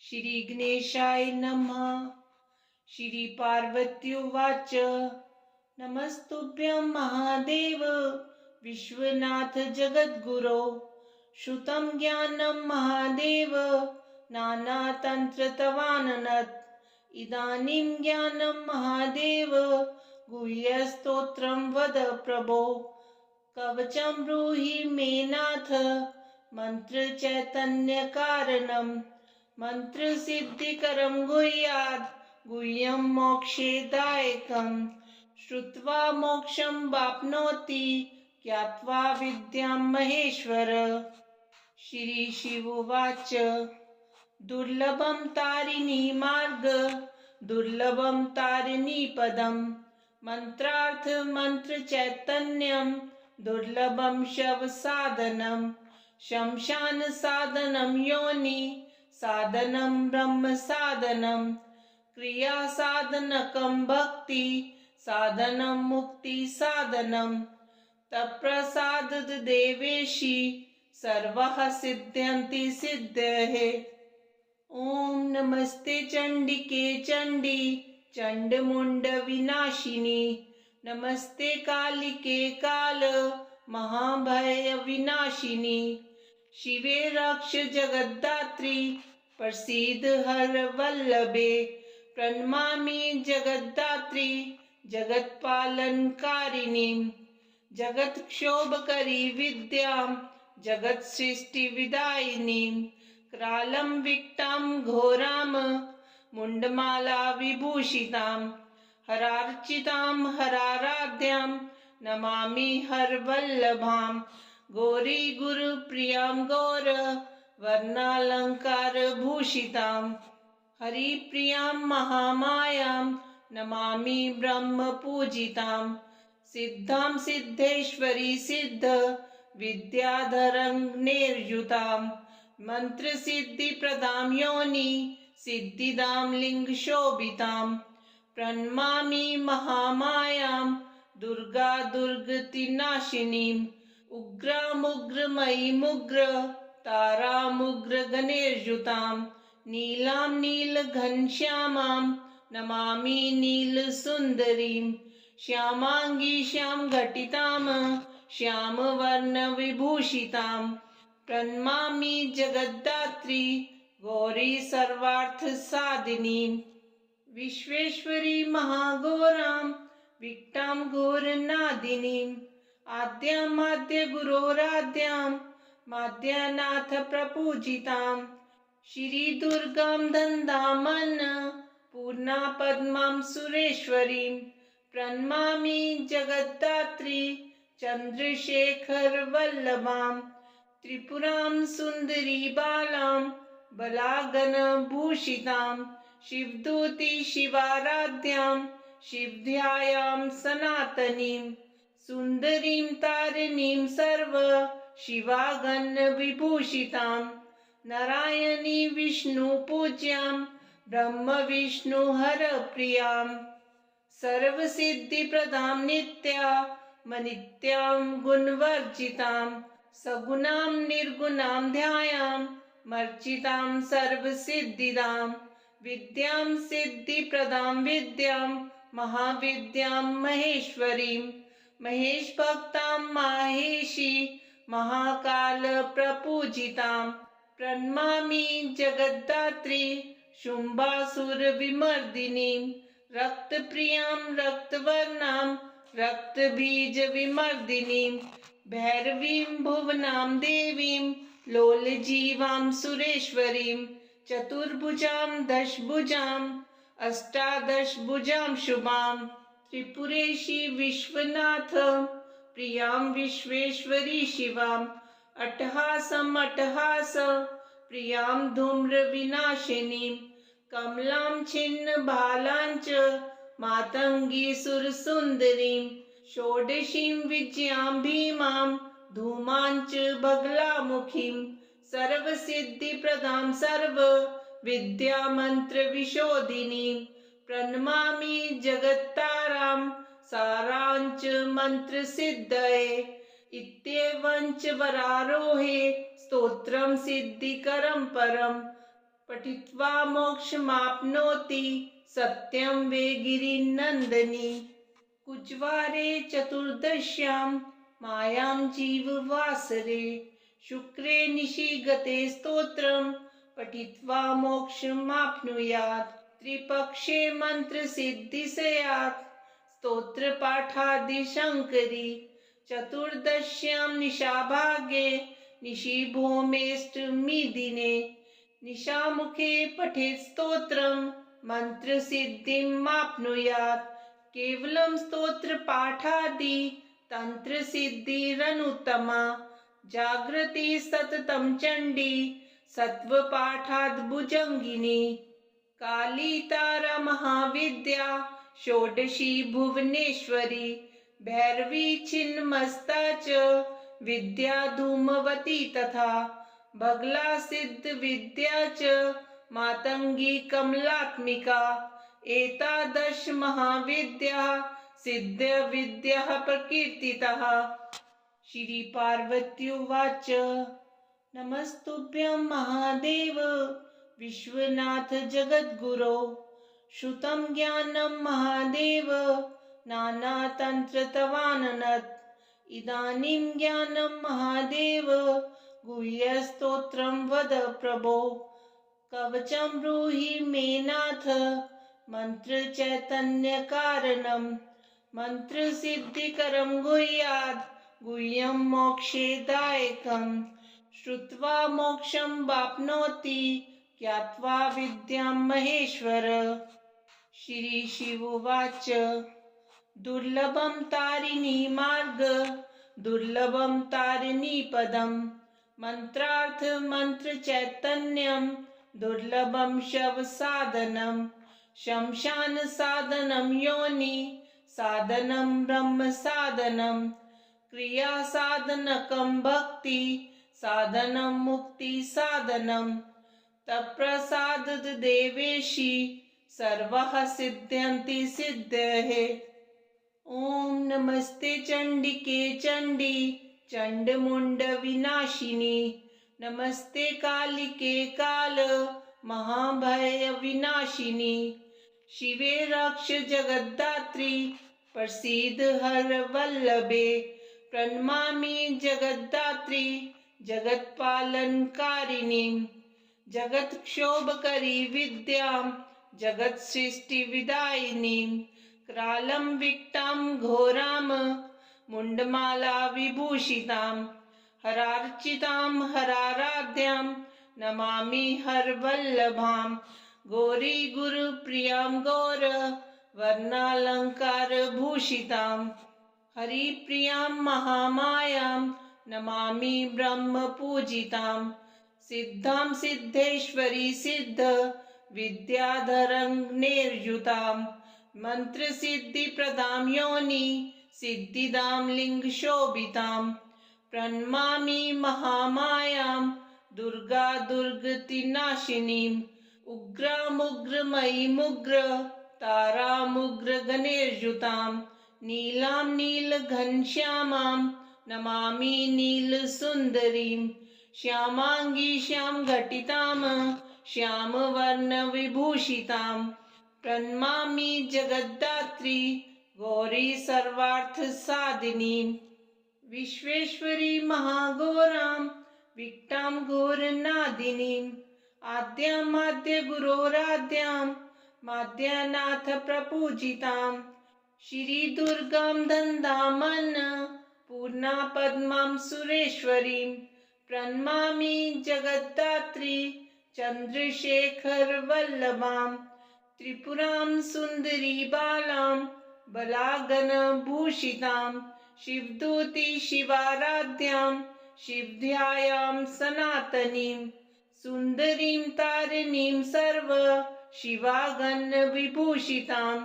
श्री गणेशाय नमः। श्री पार्वती उवाच नमस्तुभ्यं महादेव विश्वनाथ जगद्गुरो। श्रुतं ज्ञानं महादेव नानातन्त्रतवाननत्। इदानीं ज्ञानं महादेव गुह्यस्तोत्रं वद प्रभो। कवचं ब्रूहि मे नाथ मन्त्रचैतन्यकारणम्। मन्त्रसिद्धिकरं गुह्याद् गुह्यं मोक्षदायकम्। श्रुत्वा मोक्षं वाप्नोति ज्ञात्वा विद्यां महेश्वर। श्री शिव उवाच दुर्लभं तारिणी मार्ग दुर्लभं तारिणी पदं। मन्त्रार्थ मंत्र चैतन्यं दुर्लभं शव साधनम्। शमशान साधनं योनि साधनं ब्रह्म साधनं। क्रिया साधनकं भक्ति साधनं मुक्ति साधनं। तत्प्रसादाद् देवेशि सर्वाः सिद्ध्यन्ति सिद्धयः। ओम नमस्ते चंडिके चंडी चंडमुंड विनाशिनी। नमस्ते कालिके काल महाभय विनाशिनी। शिवे रक्ष जगद्धात्री प्रसीद हर वल्लभे। प्रणमामि जगद्धात्री जगत्पालनकारिणी। जगत क्षोभकरी विद्यां जगत सृष्टि विदायिनी। क्रालं विकटां घोरां मुंडमाला विभूषितां। हरार्चितां हराराध्यां नमामि हरवल्लभां। गौरी गुरुप्रियां गौर वर्णालंकार भूषितां। हरिप्रियां महामायां नमामि ब्रह्म पूजितां। सिद्धां सिद्धेश्वरी सिद्ध विद्याधरं निर्युतां। मंत्र सिद्धि प्रदां योनि सिद्धिदां लिंग शोभितां। प्रणमामि महामायां दुर्गा दुर्गति नाशिनीं। उग्रामुग्रमयी मुग्र तारामुग्र गणेर्युतां। नीलां नीलघनश्यामां नमामि नीलसुन्दरीं। श्यामांगी श्यामघटितां श्यामवर्णविभूषितां। प्रणमामि जगद्धात्री गौरी सर्वार्थसाधिनीं। विश्वेश्वरी महाघोरां विकटां घोरनादिनीं। आद्यामाद्य गुरोराद्यां माद्यानाथ प्रपूजितां। श्री दुर्गां दन्दामन्न पूर्णा पद्मां सुरेश्वरीं। प्रणमामि जगद्धात्री चंद्रशेखर वल्लभां। त्रिपुरां सुंदरी बालां बलागण भूषितां। शिवदूती शिवाराध्यां शिवध्यायां सनातनीं। सुंदरीं तारिणीं सर्व शिवागण विभूषितां। नारायणी विष्णु पूज्यां ब्रह्म विष्णु हर प्रियां। सर्व सिद्धि प्रदां नित्या मनित्यां गुणवर्जितां। सगुणां निर्गुणां ध्यायां मर्चितां सर्व सिद्धिदां। विद्यां सिद्धि प्रदां विद्यां महाविद्यां महेश्वरीं। महेश भक्तां माहेशी महाकाल प्रपूजितां। प्रणमामि जगद्धात्री शुंभासुर विमर्दिनीं। रक्तप्रियां रक्तवर्णां रक्तबीज विमर्दिनीं। भैरवीं भुवनां देवीं लोलजीवां सुरेश्वरीं। चतुर्भुजां दशभुजां अष्टादशभुजां शुभां। त्रिपुरेशी विश्वनाथ प्रियां विश्वेश्वरी शिवां। अट्टहासं अट्टहास प्रियां धूम्र विनाशिनीं। कमलां छिन्न भालां च मातंगी सुरसुंदरीं। षोडशीं विजयां भीमां धूमां च बगलामुखीं। सर्वसिद्धि प्रदां सर्व विद्या मंत्र विशोधिनीं। प्रणमामि जगत्तारां सारांच मंत्र सिद्धये। इत्येवं च वरारोहे स्तोत्रं सिद्धिकरं परम्। पठित्वा मोक्षमाप्नोति सत्यं वे गिरिनन्दिनी। कुजवारे चतुर्दश्यां मायां जीववासरे शुक्रे निशि गते स्तोत्रं पठित्वा मोक्षमाप्नुयात्। त्रिपक्षे मंत्रसिद्धि स्यात् स्तोत्रपाठादिशङ्करी। चतुर्दश्यां निशाभागे निशि भौमेष्टमी दिने निशामुखे पठेत् स्तोत्रं मन्त्रसिद्धिमाप्नुयात्। केवलं स्तोत्रपाठादि तन्त्रसिद्धिरनुत्तमा। जागृति सततं चण्डी सत्वपाठाद्भुजङ्गिनी। काली तारा महाविद्या षोडशी भुवनेश्वरी। भैरवी छिन्नमस्ता च विद्या धूमवती तथा। बगला सिद्ध विद्या च मातंगी कमलात्मिका। एतादश महाविद्या सिद्ध विद्या प्रकीर्तितः। श्री पार्वत्युवाच नमस्तुभ्यं महादेव विश्वनाथ जगद्गुरो। श्रुतं ज्ञानं महादेव नानातन्त्रतवाननत्। इदानीं ज्ञानं महादेव गुह्यस्तोत्रं वद प्रभो। कवचं ब्रूहि मे नाथ मन्त्रचैतन्यकारणं। मन्त्रसिद्धिकरं गुह्याद् गुह्यं मोक्षदायकं। श्रुत्वा मोक्षं वाप्नोति ज्ञात्वा विद्यां महेश्वर। श्री शिवोवाच दुर्लभं तारिणी मार्ग दुर्लभं तारिणी पदं। मंत्रार्थ मंत्र चैतन्यं दुर्लभं शव साधनं। शमशान साधनं योनि साधनं ब्रह्म साधनं। क्रिया साधनकं भक्ति साधनं मुक्ति साधनं। तत्प्रसादाद् देवेशि सर्वः सिद्ध्यन्ति सिद्धयः। ओम नमस्ते चंडिके चंडी चंडमुंड विनाशिनी। नमस्ते कालिके काल महाभय विनाशिनी। शिवे रक्ष जगद्धात्री प्रसीद हर वल्लभे। प्रणमामि जगद्धात्री जगत्पालनकारिणी। जगत क्षोभकरी विद्यां जगत सृष्टि विदायिनी। क्रालं विक्टां घोरां मुंडमाला विभूषितां। हरार्चितां हराराध्यां नमामि हरवल्लभां। गौरी गुरुप्रियां गौर वर्णालंकार भूषितां। हरिप्रियां महामायां नमामि ब्रह्म पूजितां। सिद्धां सिद्धेश्वरी सिद्ध विद्याधरं निर्युतां। मंत्र सिद्धि प्रदां योनि सिद्धिदां लिंग शोभितां। प्रणमामि महामायां दुर्गा दुर्गतिनाशिनीं। उग्रामुग्रमयी मुग्र तारामुग्र गणेर्युतां। नीलां नीलघनश्यामां नमामि नीलसुन्दरीं। श्यामांगी श्याम घटितां श्यामवर्ण विभूषितां। प्रणमामि जगद्धात्री गौरी सर्वार्थ साधिनीं। विश्वेश्वरी महाघोरां विक्टां घोरनादिनीं। आद्यां माद्य गुरोराद्यां माद्यनाथ प्रपूजितां। श्री दुर्गां दन्दामन्न पूर्णा पद्मां सुरेश्वरीं। प्रणमामि जगद्धात्री चंद्रशेखर वल्लभां। त्रिपुरां सुंदरी बालां बलागण भूषितां। शिवदूती शिवाराध्यां शिवध्यायां सनातनीं। सुंदरीं तारिणीं सर्व शिवागण विभूषितां।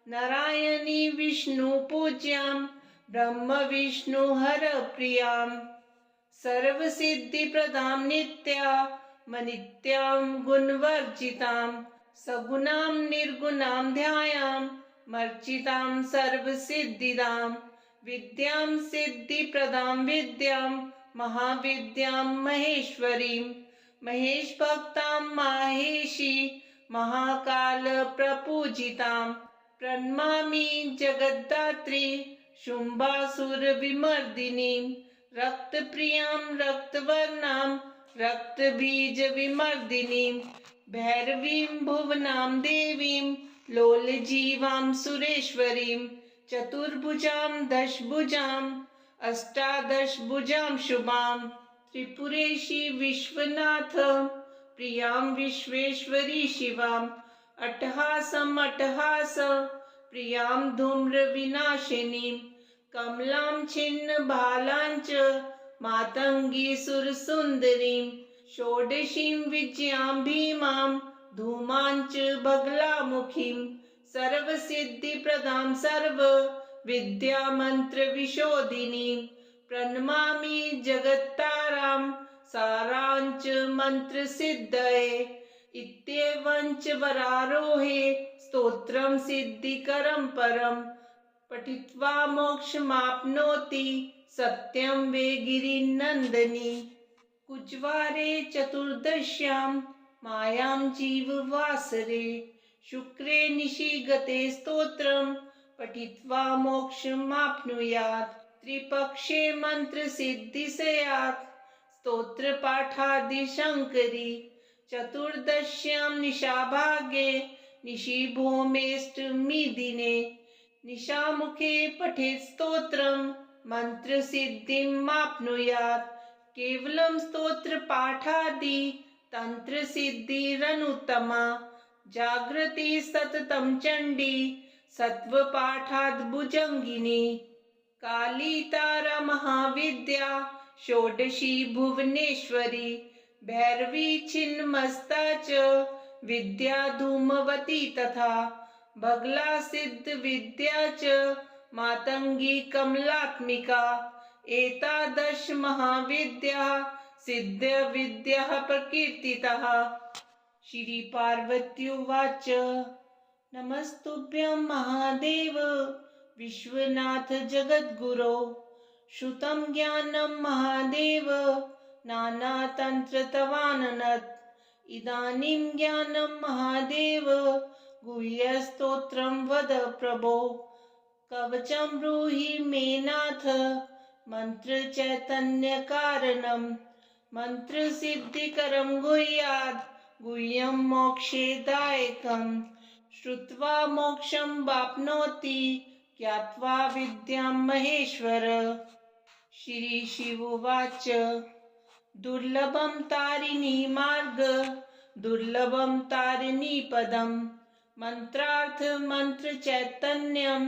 नारायणी विष्णु पूज्यां ब्रह्म विष्णु हर प्रियां। सर्व सिद्धि प्रदां नित्या मनित्यां गुणवर्जितां। सगुणां निर्गुणां ध्यायां मर्चितां सर्व सिद्धिदां। विद्यां सिद्धि प्रदां विद्यां महाविद्यां महेश्वरीं। महेश भक्तां माहे महाकाल प्रपूजितां प्रणमामि जगद्धात्री शुम्भासुरविमर्दिनीं रक्तप्रियां रक्तवर्णां रक्तबीजविमर्दिनीं भैरवीं भुवनां देवीं लोलजीवां सुरेश्वरीं चतुर्भुजां दशभुजां अष्टादशभुजां शुभां त्रिपुरेशी विश्वनाथ प्रियां विश्वेश्वरी शिवाम् अट्टहासम् अट्टहास प्रियां धूम्रविनाशिनीं कमलां छिन्नबालां च मातङ्गी सुरसुन्दरीं षोडशीं विजयां भीमां धूमां च बगलामुखीं सर्वसिद्धिप्रदां सर्वविद्यामन्त्रविशोधिनीं प्रणमामि जगत्तारां साराञ्च मन्त्रसिद्धये इत्येवञ्च वरारोहे स्तोत्रं सिद्धिकरं परं पठित्वा मोक्षमाप्नोति सत्यं वे गिरिनन्दिनी कुजवारे चतुर्दश्यां मायां जीववासरे शुक्रे निशिगते स्तोत्रं पठित्वा मोक्षमाप्नुयात् त्रिपक्षे मन्त्रसिद्धि स्यात् स्तोत्रपाठादिशङ्करी चतुर्दश्यां निशाभागे निशिभौमेऽष्टमी दिने निशामुखे पठेत् स्तोत्रं मन्त्रसिद्धिमाप्नुयात् केवलं स्तोत्रपाठादि तन्त्रसिद्धिरनुत्तमा जागृति सततं चण्डी सत्वपाठाद्भुजङ्गिनी काली तारा महाविद्या षोडशी भुवनेश्वरी भैरवी छिन्नमस्ता च विद्या धूमवती तथा बगला सिद्ध विद्या च मातंगी कमलात्मिका एतादश महाविद्या सिद्ध विद्या प्रकीर्तितः। श्री पार्वती उवाच नमस्तुभ्यं महादेव विश्वनाथ जगद्गुरो श्रुतं ज्ञानं महादेव नानातन्त्रतवाननत् इदानीं ज्ञानं महादेव गुह्यस्तोत्रं वद प्रभो कवचं ब्रूहि मे नाथ मन्त्रचैतन्यकारणं मन्त्रसिद्धिकरं गुह्याद् गुह्यं मोक्षदायकं श्रुत्वा मोक्षं वाप्नोति ज्ञात्वा विद्यां महेश्वर। श्री शिवोवाच दुर्लभं तारिणी मार्ग दुर्लभं तारिणी पदं मंत्रार्थ मंत्र चैतन्यं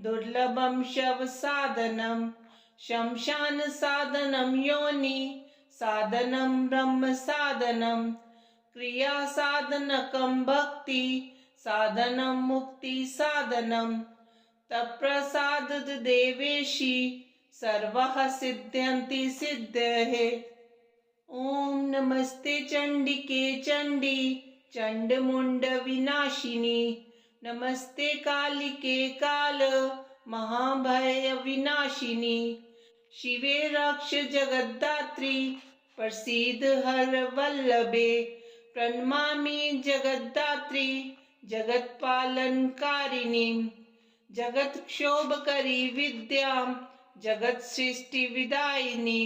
दुर्लभं शव साधनं शमशान साधनं योनि साधनं ब्रह्म साधनं क्रिया साधनकं भक्ति साधनं मुक्ति साधनं तत्प्रसाद देवेशी सर्वः सिद्ध्यन्ति सिद्धयः। ओम नमस्ते चंडिके चंडी चंडमुंड विनाशिनी नमस्ते कालिके काल महाभय विनाशिनी शिवे रक्ष जगद्धात्री प्रसीद हर वल्लभे प्रणमामि जगद्धात्री जगत्पालनकारिणी जगत क्षोभकरी विद्यां जगत सृष्टि विदायिनी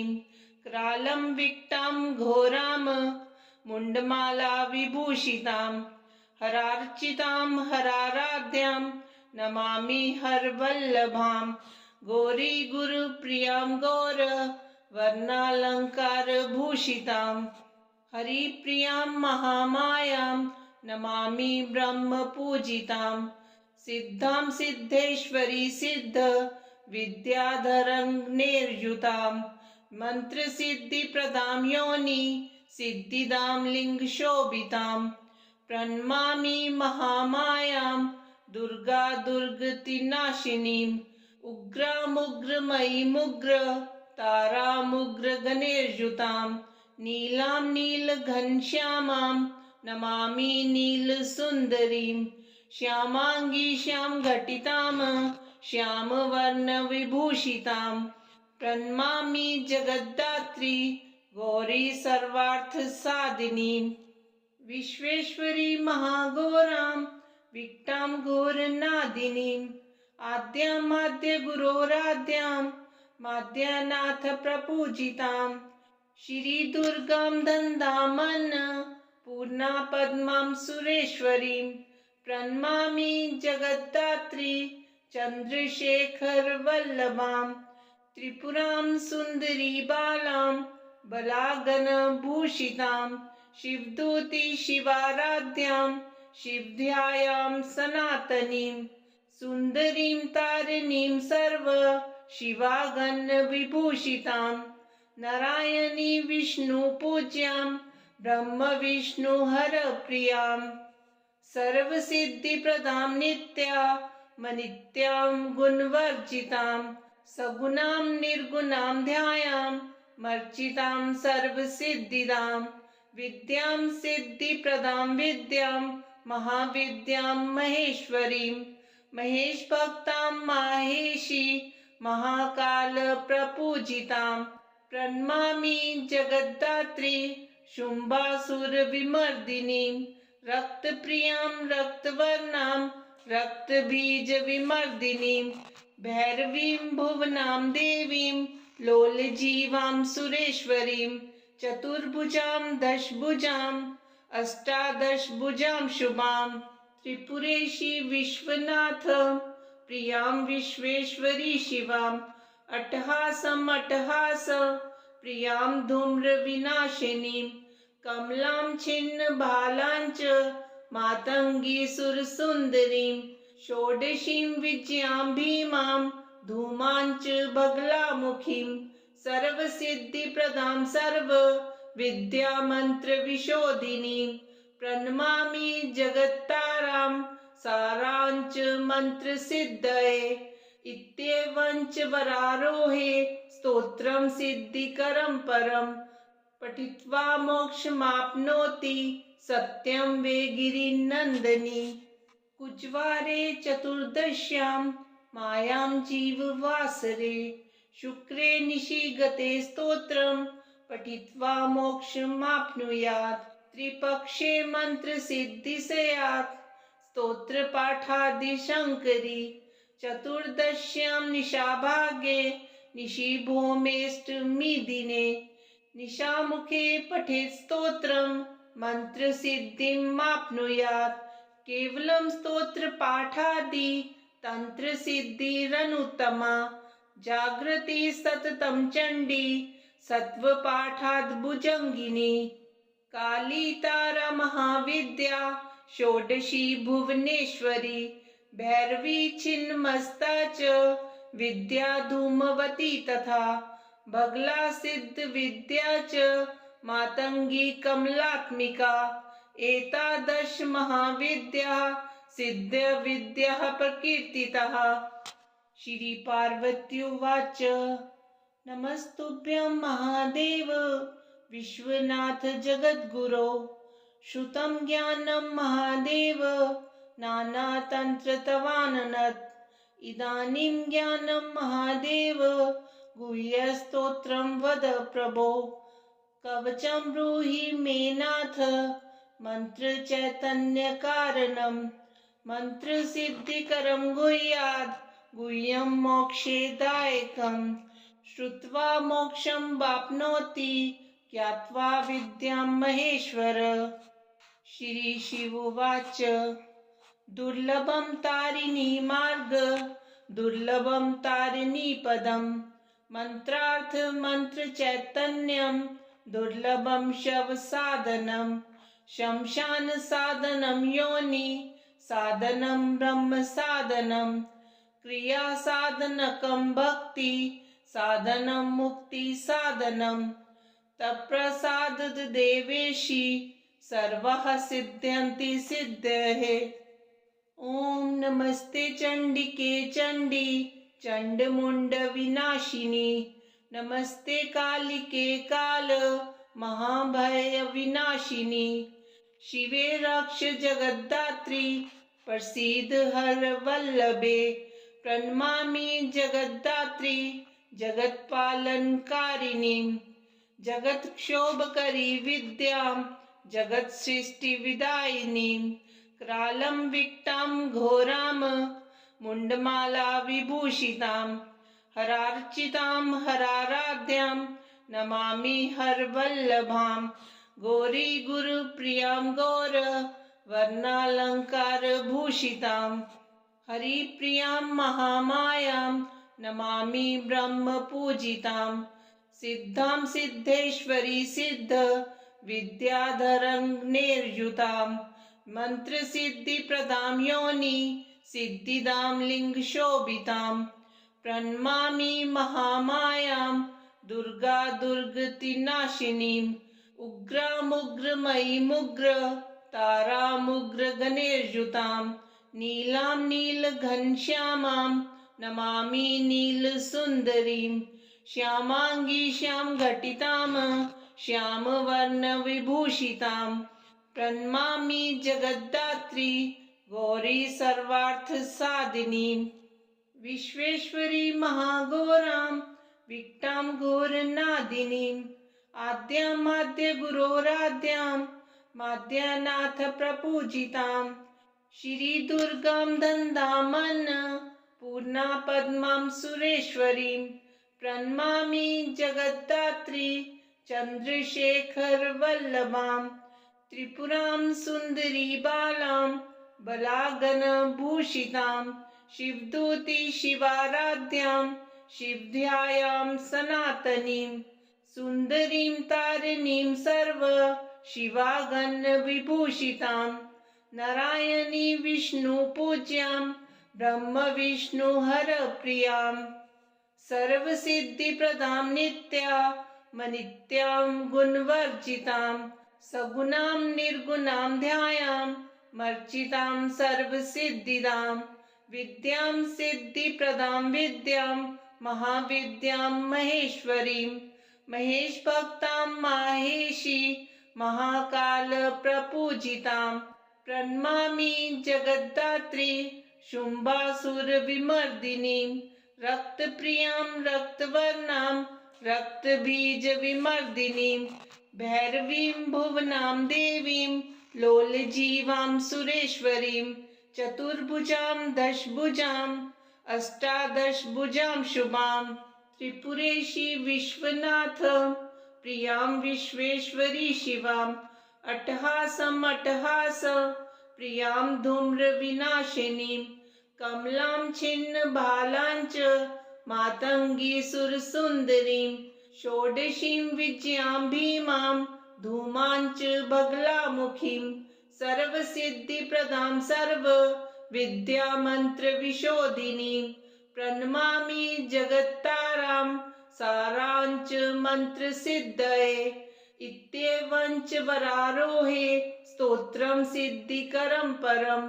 क्रालं विक्टां घोरां मुंडमाला विभूषितां हरार्चितां हराराध्यां नमामि हरवल्लभां गौरी गुरुप्रियां गौर वर्णालंकार भूषितां हरिप्रियां महामायां नमामि ब्रह्म पूजितां सिद्धां सिद्धेश्वरी सिद्ध विद्याधरं मंत्र सिद्धि प्रदां योनि सिद्धिदां लिंग शोभितां प्रणमामि महामायां दुर्गा दुर्गतिनाशिनीं उग्रमुग्रमयीमुग्र तारामुग्र गणेर्युतां नीलां नीलघनश्यामां नमामि नीलसुन्दरीं श्यामांगी श्याम घटितां श्यामवर्ण विभूषितां प्रणमामि जगद्धात्री गौरी सर्वार्थ साधिनीं विश्वेश्वरी महाघोरां विक्टां घोरनादिनीम् आद्यामाद्य गुरोराद्यां माद्यानाथ प्रपूजितां श्रीदुर्गां दन्दामन्नपूर्णा पद्मां सुरेश्वरीं प्रणमामि जगद्धात्री चन्द्रशेखरवल्लभां त्रिपुरां सुन्दरी बालां बलागणभूषितां शिवदूती शिवाराध्यां शिवध्यायां सनातनीं सुन्दरीं तारिणीं सर्व शिवागणविभूषितां नारायणी विष्णुपूज्यां ब्रह्मविष्णुहरप्रियां सर्वसिद्धिप्रदां नित्यामनित्यां गुणवर्जितां सगुणां निर्गुणां ध्यायां मर्चितां सर्वसिद्धिदां विद्यां सिद्धिप्रदां विद्यां महाविद्यां महेश्वरीं महेशभक्तां माहेशी महाकाल प्रपूजितां प्रणमामि जगद्धात्री शुम्भासुरविमर्दिनीं रक्तप्रियां रक्तवर्णां रक्तबीजविमर्दिनीं भैरवीं भुवनां देवीं लोलजीवां सुरेश्वरीं चतुर्भुजां दशभुजां अष्टादशभुजां शुभां त्रिपुरेशी विश्वनाथ प्रियां विश्वेश्वरी शिवां अट्टहासम् अट्टहास प्रियां धूम्रविनाशिनीं कमलां छिन्नबालां च मातङ्गी सुरसुन्दरीं षोडशीं विजयां भीमां धूमां च बगलामुखीं सर्वसिद्धिप्रदां सर्वविद्यामन्त्रविशोधिनीं प्रणमामि जगत्तारां साराञ्च मन्त्रसिद्धये इत्येवञ्च वरारोहे स्तोत्रं सिद्धिकरं परं पठित्वा मोक्षमाप्नोति सत्यं वे गिरिनन्दिनी कुजवारे चतुर्दश्यां मायां जीववासरे शुक्रे निशि गते स्तोत्रं पठित्वा मोक्षमाप्नुयात् त्रिपक्षे मन्त्रसिद्धि स्यात् स्तोत्रपाठादिशङ्करी चतुर्दश्यां निशाभागे निशिभौमेऽष्टमीदिने निशामुखे पठेत् स्तोत्रं मन्त्रसिद्धिमाप्नुयात् केवलं स्तोत्रपाठादि तन्त्रसिद्धिरनुत्तमा जागृति सततं चण्डी सत्वपाठाद्भुजङ्गिनी काली तारा महाविद्या षोडशी भुवनेश्वरी भैरवी छिन्नमस्ता च विद्या धूमवती तथा बगला सिद्ध विद्या च मातंगी कमलात्मिका एतादश महाविद्या सिद्ध विद्या प्रकीर्तितः। श्री पार्वत्युवाच नमस्तुभ्यं महादेव विश्वनाथ जगद्गुरो श्रुतं ज्ञानं महादेव नानातन्त्रतवाननत् इदानीं ज्ञानं महादेव गुह्यस्तोत्रं वद प्रभो कवचं ब्रूहि मे नाथ मन्त्रचैतन्यकारणं मन्त्रसिद्धिकरं गुह्यात् गुह्यं मोक्षदायकं श्रुत्वा मोक्षं वाप्नोति ज्ञात्वा विद्यां महेश्वर। श्री शिवोवाच दुर्लभं तारिणी मार्ग दुर्लभं तारिणी पदं मंत्रार्थ मंत्र चैतन्यं दुर्लभं शव साधनं शमशान साधनं योनि साधनं ब्रह्म साधनं क्रिया साधनकं भक्ति साधनं मुक्ति साधनं तत्प्रसादाद् देवेशी सर्वाः सिद्ध्यन्ति सिद्धयः। ओम नमस्ते चंडिके चंडी चंडमुंड विनाशिनी नमस्ते कालिके काल महाभय विनाशिनी शिवे रक्ष जगद्धात्री प्रसीद हर वल्लभे प्रणमामि जगद्धात्री जगत्पालनकारिणीं जगत्क्षोभकरी विद्यां जगत्सृष्टिविदायिनीं क्रालं विक्टां घोरां मुण्डमाला विभूषितां हरार्चितां हराराध्यां नमामि हरवल्लभां गौरी गुरुप्रियां गौर वर्णालङ्कारभूषितां हरिप्रियां महामायां नमामि ब्रह्मपूजितां सिद्धां सिद्धेश्वरी सिद्ध विद्याधरं मन्त्रसिद्धिप्रदां योनि सिद्धिदां लिङ्गशोभितां प्रणमामि महामायां दुर्गा दुर्गतिनाशिनीम् उग्रामुग्रमयीमुग्र तारामुग्रगणैर्युतां नीलां नीलघनश्यामां नमामि नीलसुन्दरीं श्यामाङ्गी श्यामघटितां श्यामवर्णविभूषितां प्रणमामि जगद्धात्री गौरी सर्वार्थसाधिनीं विश्वेश्वरी महाघोरां विक्टां घोरनादिनीम् आद्यां माद्यगुरोराद्यां माद्यनाथ प्रपूजितां श्रीदुर्गां दन्दामन्न पूर्णा पद्मां सुरेश्वरीं प्रणमामि जगद्धात्री चन्द्रशेखरवल्लभां त्रिपुरां सुन्दरी बालां बलागणभूषितां शिवदूती शिवाराध्यां शिवध्यायां सनातनीं सुन्दरीं तारिणीं सर्व शिवागणविभूषितां नारायणी विष्णुपूज्यां ब्रह्मविष्णुहरप्रियां सर्वसिद्धिप्रदां नित्यामनित्यां गुणवर्जितां सगुणां निर्गुणां ध्यायां मर्चितां सर्वसिद्धिदां विद्यां सिद्धिप्रदां विद्यां महाविद्यां महेश्वरीं महेशभक्तां माहेशी महाकाल प्रपूजितां प्रणमामि जगद्धात्री शुम्भासुरविमर्दिनीं रक्तप्रियां रक्तवर्णां रक्तबीजविमर्दिनीं भैरवीं भुवनां देवीं लोलजीवां सुरेश्वरीं चतुर्भुजां दशभुजां अष्टादशभुजां शुभां त्रिपुरेशी विश्वनाथ प्रियां विश्वेश्वरी शिवां अट्टहासम् अट्टहास प्रियां धूम्रविनाशिनीं कमलां छिन्नबालां च मातङ्गी सुरसुन्दरीं षोडशीं विजयां भीमां धूमां च बगलामुखीं सर्वसिद्धिप्रदां सर्व विद्यामन्त्रविशोधिनीं प्रणमामि जगत्तारां सारांच मन्त्रसिद्धये इत्येवंच वरारोहे स्तोत्रं सिद्धिकरं परं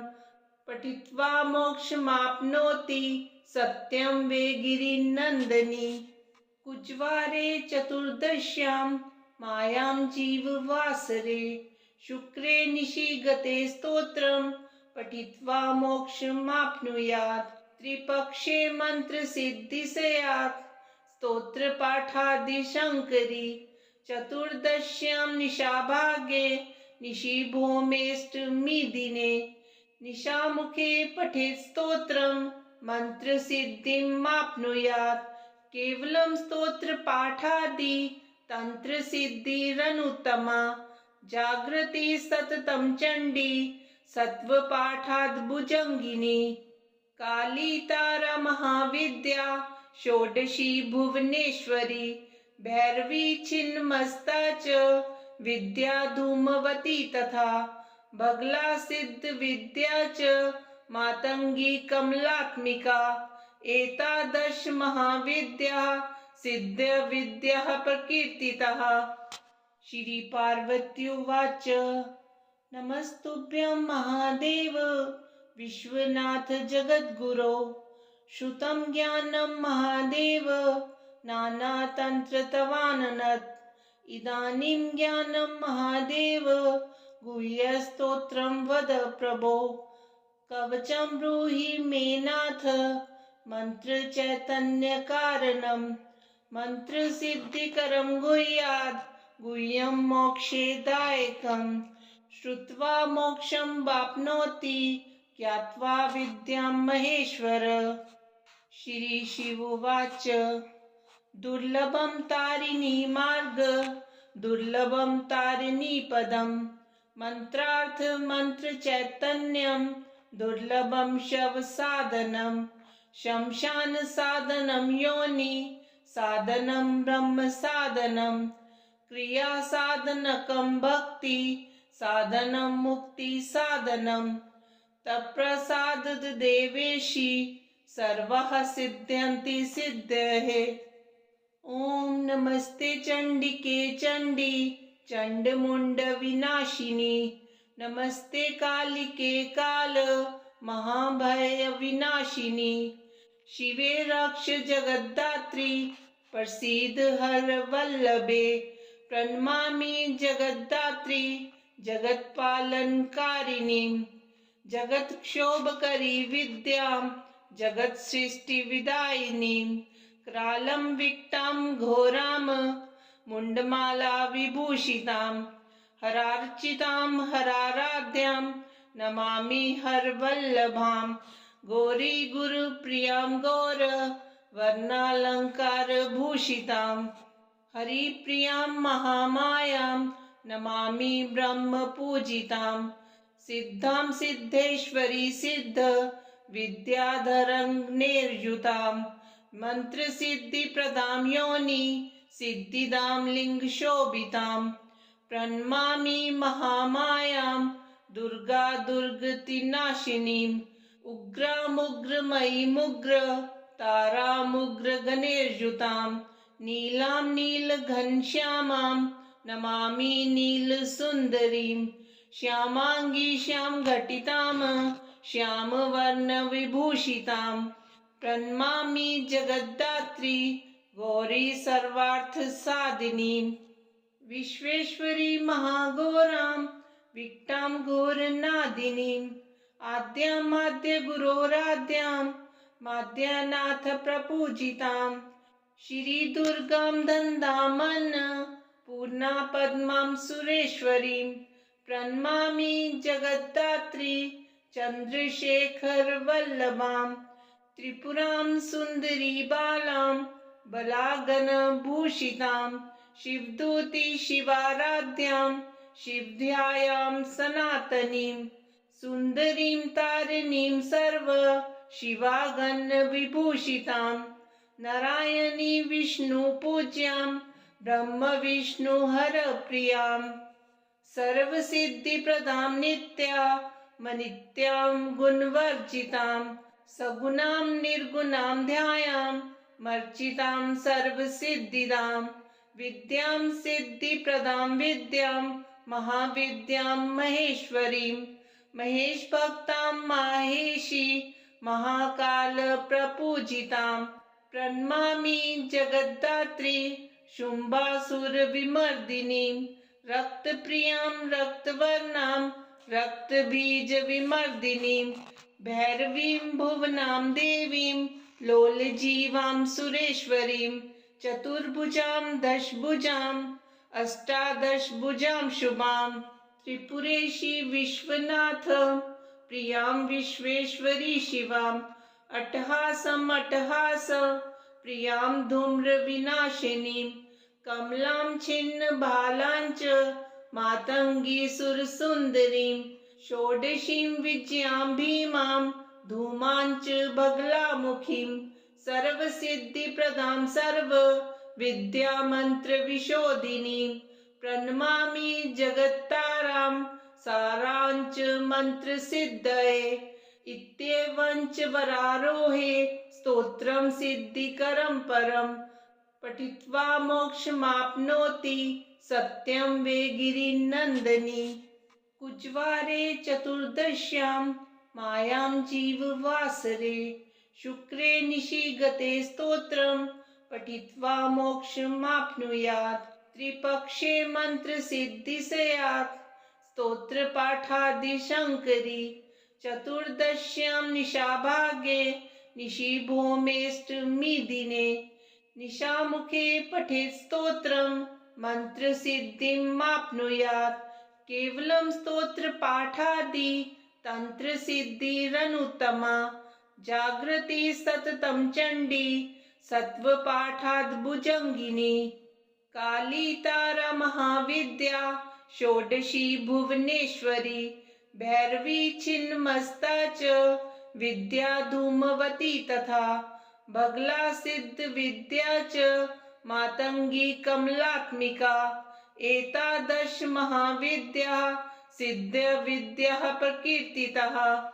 पठित्वा मोक्षमाप्नोति सत्यं वे गिरिनन्दिनी कुजवारे चतुर्दश्यां मायां जीववासरे शुक्रे निशिगते स्तोत्रं पठित्वा मोक्षमाप्नुयात् त्रिपक्षे मन्त्रसिद्धि स्यात् स्तोत्रपाठादिशङ्करी चतुर्दश्यां निशाभागे निशिभौमेष्टमी दिने निशामुखे पठेत् स्तोत्रं मन्त्रसिद्धिमाप्नुयात् केवलं स्तोत्रपाठादि तन्त्रसिद्धिरनुत्तमा जागृति सततं चण्डी सत्वपाठाद्भुजङ्गिनी काली तारा महाविद्या षोडशी भुवनेश्वरी भैरवी छिन्नमस्ता च विद्या धूमवती तथा बगला सिद्ध विद्या च मातंगी कमलात्मिका एतादश महाविद्या सिद्ध विद्या प्रकीर्तितः। श्री पार्वत्युवाच नमस्तुभ्यं महादेव विश्वनाथ जगद्गुरो श्रुतं ज्ञानं महादेव नानातन्त्रतवाननत् इदानीं ज्ञानं महादेव गुह्यस्तोत्रं वद प्रभो कवचं ब्रूहि मे नाथ मन्त्रचैतन्यकारणं मन्त्रसिद्धिकरं गुह्यात् गुह्यं मोक्षेदायकं श्रुत्वा मोक्षं वाप्नोति ज्ञात्वा विद्यां महेश्वर। श्रीशिवोवाच दुर्लभं तारिणी मार्ग दुर्लभं तारिणी पदं मंत्रार्थ मंत्र चैतन्यं दुर्लभं शव साधनं शमशान साधनं योनि साधनं ब्रह्म साधनं क्रिया साधनकं भक्ति साधनं मुक्ति साधनं तत्प्रसाद देवेशी सर्वः सिद्ध्यन्ति सिद्धयः। ओम नमस्ते चंडिके चंडी चंडमुंड विनाशिनी नमस्ते कालिके काल महाभय विनाशिनी शिवे रक्ष जगद्धात्री प्रसीद हर वल्लभे प्रणमामि जगद्धात्री जगत्पालनकारिणी जगत क्षोभकरी विद्यां जगत सृष्टि विदायिनी क्रालं विक्टां घोरां मुंडमाला विभूषितां हरार्चितां हराराध्यां नमामि हरवल्लभां गौरी गुरुप्रियां गौर वर्णालंकार भूषितां हरिप्रियां महामायां नमामि ब्रह्म पूजितां सिद्धां सिद्धेश्वरी सिद्ध विद्याधरं निर्युतां मंत्र सिद्धि प्रदां योनि सिद्धिदां लिंग शोभितां प्रणमामि महामायां दुर्गा दुर्गतिनाशिनीं उग्रामुग्रमयी मुग्र तारामुग्र गणेर्युतां नीलां नीलघनश्यामां नमामि नीलसुन्दरीं श्यामांगी श्याम घटितां श्यामवर्ण विभूषितां प्रणमामि जगद्धात्री गौरी सर्वार्थ साधिनीं विश्वेश्वरी महाघोरां विक्टां घोरनादिनीं आद्यामाद्य गुरोराद्यां माद्यानाथ प्रपूजितां श्री दुर्गां दन्दामन पूर्णा पद्मां सुरेश्वरीं प्रणमामि जगद्धात्री चंद्रशेखर वल्लभां त्रिपुरां सुंदरी बालां बलागण भूषितां शिवदूती शिवाराध्यां शिवध्यायां सनातनीं सुंदरीं तारिणीं सर्व शिवागण विभूषितां नारायणी विष्णु पूज्यां ब्रह्म विष्णु हर प्रियां सर्व सिद्धि प्रदां नित्या मनित्यां गुणवर्जितां सगुणां निर्गुणां ध्यायां मर्चितां सर्व सिद्धिदां विद्यां सिद्धि प्रदां विद्यां महाविद्यां महेश्वरीं महेश भक्तां माहेशी महाकाल प्रपूजितां प्रणमामि जगद्धात्री शुंभासुर विमर्दिनीं रक्तप्रियां रक्तवर्णां रक्तबीज विमर्दिनीं भैरवीं भुवनां देवीं लोलजीवां सुरेश्वरीं चतुर्भुजां दशभुजां अष्टादशभुजां शुभां त्रिपुरेशी विश्वनाथ प्रियां विश्वेश्वरी शिवां अट्टहासं अट्टहास प्रियां धूम्र विनाशिनीं कमलां छिन्न भालां च मातंगी सुरसुंदरीं षोडशीं विजयां भीमां धूमां च बगलामुखीं सर्वसिद्धिप्रदां सर्व विद्यामन्त्र विशोधिनीं प्रणमामि जगत्तारां सारांच मंत्रसिद्धये इत्येवं च वरारोहे स्तोत्रं सिद्धिकरं परं पठित्वा मोक्षमाप्नोति सत्यं वे गिरिनन्दिनी कुजवारे चतुर्दश्यां मायां जीववासरे शुक्रे निशि गते स्तोत्रं पठित्वा मोक्षमाप्नुयात् त्रिपक्षे मंत्रसिद्धि स्यात् स्तोत्रपाठादिशङ्करी चतुर्दश्यां निशाभागे निशिभौमेऽष्टमी दिने निशामुखे पठेत् स्तोत्रं मन्त्रसिद्धिमाप्नुयात्। केवलं स्तोत्रपाठादि तन्त्रसिद्धिरनुत्तमा। जागृति सततं चण्डी सत्त्वपाठाद्भुजङ्गिनी। काली तारा महाविद्या षोडशी भुवनेश्वरी। भैरवी छिन्नमस्ता च विद्या धूमवती तथा। बगला सिद्ध विद्या च मातंगी कमलात्मिका। एतादश महाविद्या सिद्ध विद्या प्रकीर्तितः।